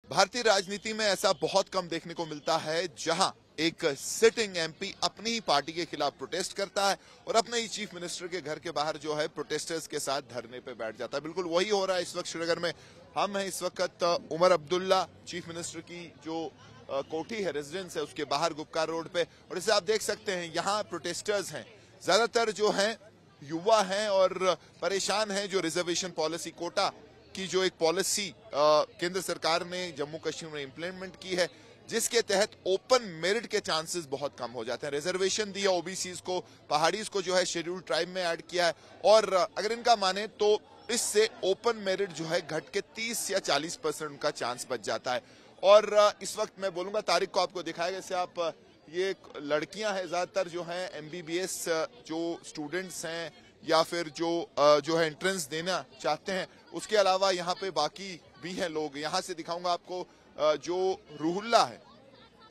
भारतीय राजनीति में ऐसा बहुत कम देखने को मिलता है जहां एक सिटिंग एमपी अपनी ही पार्टी के खिलाफ प्रोटेस्ट करता है और अपने ही चीफ मिनिस्टर के घर के बाहर जो है प्रोटेस्टर्स के साथ धरने पे बैठ जाता है। बिल्कुल वही हो रहा है इस वक्त श्रीनगर में। हम हैं इस वक्त उमर अब्दुल्ला चीफ मिनिस्टर की जो कोठी है, रेजिडेंस है, उसके बाहर गुपकार रोड पे। और इसे आप देख सकते हैं, यहाँ प्रोटेस्टर्स हैं, ज्यादातर जो हैं युवा हैं और परेशान हैं। जो रिजर्वेशन पॉलिसी, कोटा की जो एक पॉलिसी केंद्र सरकार ने जम्मू कश्मीर में इंप्लीमेंट की है, जिसके तहत ओपन मेरिट के चांसेस बहुत कम हो जाते हैं। रिजर्वेशन दिया ओबीसीज को, पहाड़ीज को जो है शेड्यूल्ड ट्राइब में ऐड किया है। और अगर इनका माने तो इससे ओपन मेरिट जो है घट के 30 या 40% उनका चांस बच जाता है। और इस वक्त मैं बोलूंगा, तारीख को आपको दिखाएगा, जैसे आप ये लड़कियां हैं ज्यादातर जो हैं एमबीबीएस जो स्टूडेंट्स हैं या फिर जो है एंट्रेंस देना चाहते हैं। उसके अलावा यहाँ पे बाकी भी हैं लोग। यहाँ से दिखाऊंगा आपको जो रूहुल्ला है,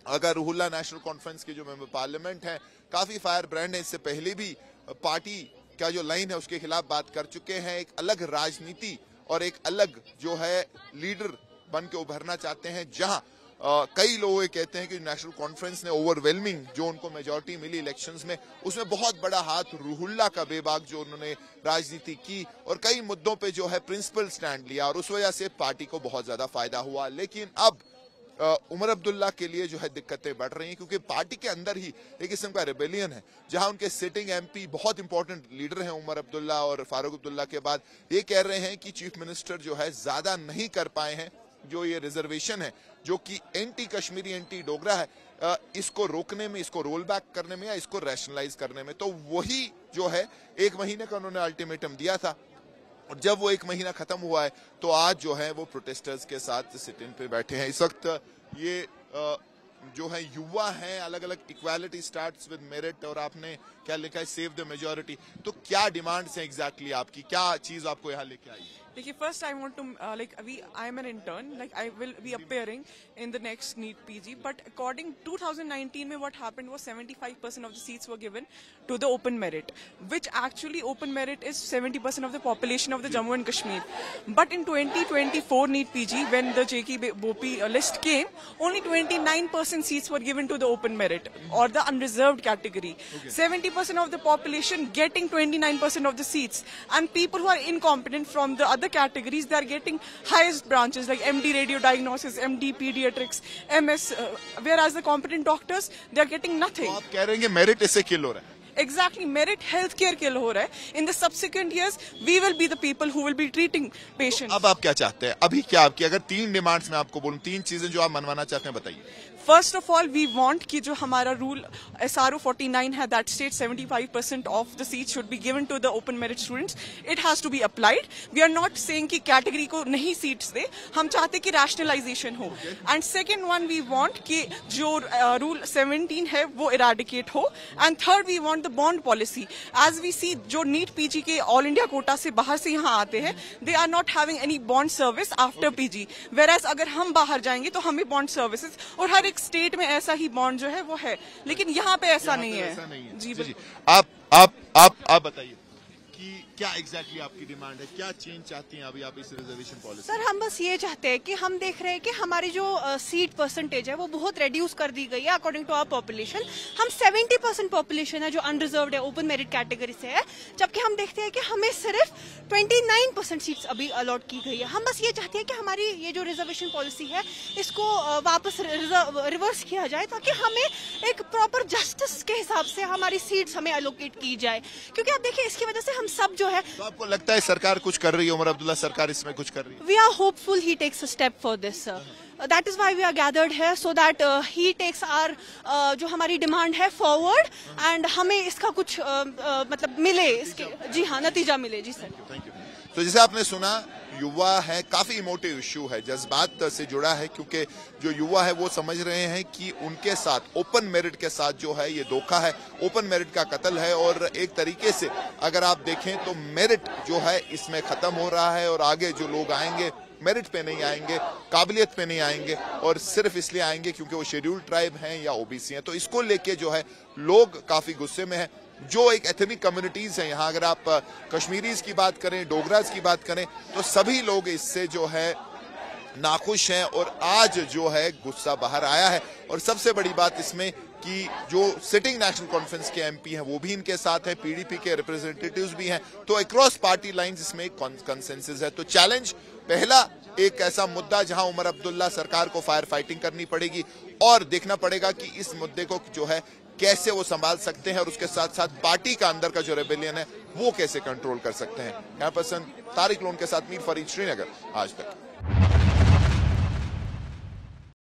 अगर रूहुल्ला नेशनल कॉन्फ्रेंस के जो मेंबर पार्लियामेंट हैं, काफी फायर ब्रांड है। इससे पहले भी पार्टी का जो लाइन है उसके खिलाफ बात कर चुके हैं। एक अलग राजनीति और एक अलग जो है लीडर बन के उभरना चाहते हैं, जहां कई लोग ये कहते हैं कि नेशनल कॉन्फ्रेंस ने ओवरवेलमिंग जो उनको मेजॉरिटी मिली इलेक्शंस में, उसमें बहुत बड़ा हाथ रूहुल्ला का, बेबाक जो उन्होंने राजनीति की और कई मुद्दों पे जो है प्रिंसिपल स्टैंड लिया और उस वजह से पार्टी को बहुत ज्यादा फायदा हुआ। लेकिन अब उमर अब्दुल्ला के लिए जो है दिक्कतें बढ़ रही हैं, क्योंकि पार्टी के अंदर ही एक किस्म का रेबेलियन है, जहां उनके सिटिंग एमपी बहुत इंपॉर्टेंट लीडर हैं उमर अब्दुल्ला और फारूक अब्दुल्ला के बाद, ये कह रहे हैं कि चीफ मिनिस्टर जो है ज्यादा नहीं कर पाए हैं। जो ये रिजर्वेशन है जो कि एंटी कश्मीरी, एंटी डोगरा है, इसको रोकने में, इसको रोल बैक करने में या इसको रैशनलाइज करने में, तो वही जो है 1 महीने का उन्होंने अल्टीमेटम दिया था। और जब वो 1 महीना खत्म हुआ है तो आज जो है वो प्रोटेस्टर्स के साथ सिट इन पे बैठे हैं। इस वक्त ये जो है युवा हैं, अलग अलग इक्वालिटी स्टार्ट्स विद मेरिट, और आपने क्या लिखा है, सेव द मेजॉरिटी। तो क्या डिमांड्स हैं एग्जैक्टली आपकी, क्या चीज आपको यहाँ लेके आई? देखिए, first I want to I am an intern, I will be appearing in the next NEET PG, but according 2019 में what happened was 75% of the seats were given to the open merit, which actually open merit is 70% of the population of the Jammu and Kashmir. But in 2024 NEET PG, when the JK Bopi list came, only 29% seats were given to the open merit or the unreserved category. 70% of the population getting 29% of the seats, and people who are incompetent from the other categories, they are getting highest branches like MD Radio Diagnosis, MD Pediatrics, MS, whereas the competent doctors, they are getting nothing. तो आप कह रहे हैं कि merit इससे किल हो रहा है? Exactly, merit healthcare kill हो रहा है. In the subsequent years, we will be the people who will be treating patients. तो अब आप क्या चाहते हैं? अभी क्या आपकी, अगर 3 डिमांड्स में आपको बोलूं, 3 चीजें जो आप मनवाना चाहते हैं, बताइए. First of all, we want कि जो हमारा रूल SRO 49 है, that states 75% of the seats should be given to the open merit students. It has to be applied. We are not saying कि कैटेगरी को नहीं सीट्स दे, हम चाहते कि rationalization हो. And second one, we want कि जो रूल 17 है वो eradicate हो. And third, we want the bond policy. As we see, जो NEET PG के all India कोटा से बाहर से यहाँ आते हैं, they are not having any bond service after PG. Whereas अगर हम बाहर जाएंगे तो हमें bond services, और हर एक स्टेट में ऐसा ही बॉन्ड जो है वो है, लेकिन यहाँ पे ऐसा नहीं है. जी. आप बताइए कि क्या एग्जैक्टली आपकी डिमांड है, क्या चेंज चाहती हैं अभी आप इस रिजर्वेशन पॉलिसी? सर, हम बस ये चाहते हैं कि हम देख रहे हैं कि हमारी जो सीट परसेंटेज है वो बहुत रिड्यूस कर दी गई है अकॉर्डिंग टू आवर पॉपुलेशन. हम 70% पॉपुलेशन है जो अनरिजर्व्ड है, ओपन मेरिट कैटेगरी से है, जबकि हम देखते हैं कि हमें सिर्फ 29% सीट्स अभी अलॉट की गई है. हम बस ये चाहते हैं कि हमारी ये जो रिजर्वेशन पॉलिसी है इसको वापस रिवर्स किया जाए, ताकि हमें एक प्रॉपर जस्टिस के हिसाब से हमारी सीट्स हमें एलोकेट की जाए. क्योंकि आप देखिए, इसकी वजह से हम सब जो है. तो आपको लगता है सरकार कुछ कर रही है, उमर अब्दुल्ला सरकार इसमें कुछ कर रही है? We are hopeful he takes a step for this, sir. That is why we are gathered here, so that he takes our जो हमारी डिमांड है फॉरवर्ड, एंड हमें इसका कुछ मतलब मिले, इसके जी हाँ नतीजा मिले. जी सर, थैंक यू. तो जैसे आपने सुना, युवा है, काफी इमोटिव इश्यू है, जज्बात से जुड़ा है, क्योंकि जो युवा है वो समझ रहे हैं कि उनके साथ, ओपन मेरिट के साथ जो है ये धोखा है, ओपन मेरिट का कत्ल है. और एक तरीके से अगर आप देखें तो मेरिट जो है इसमें खत्म हो रहा है, और आगे जो लोग आएंगे मेरिट पे नहीं आएंगे, काबिलियत पे नहीं आएंगे, और सिर्फ इसलिए आएंगे क्योंकि वो शेड्यूल्ड ट्राइब हैं या ओबीसी हैं. तो इसको लेके जो है लोग काफी गुस्से में हैं. जो एक एथनिक कम्युनिटीज हैं यहाँ, अगर आप कश्मीरीज की बात करें, डोगराज की बात करें, तो सभी लोग इससे जो है नाखुश हैं और आज जो है गुस्सा बाहर आया है। और सबसे बड़ी बात इसमें कि जो सिटिंग नेशनल कॉन्फ्रेंस के एमपी हैं वो भी इनके साथ हैं, पीडीपी के रिप्रेजेंटेटिव्स भी हैं, तो अक्रॉस पार्टी लाइंस इसमें एक कंसेंसस है। तो चैलेंज पहला एक ऐसा मुद्दा जहां उमर अब्दुल्ला सरकार को फायर फाइटिंग करनी पड़ेगी और देखना पड़ेगा कि इस मुद्दे को जो है कैसे वो संभाल सकते हैं और उसके साथ साथ पार्टी का अंदर का जो रेबेलियन है वो कैसे कंट्रोल कर सकते हैं। यहाँ पर्सन तारिक लोन के साथ मीर फरीद, श्रीनगर, आज तक।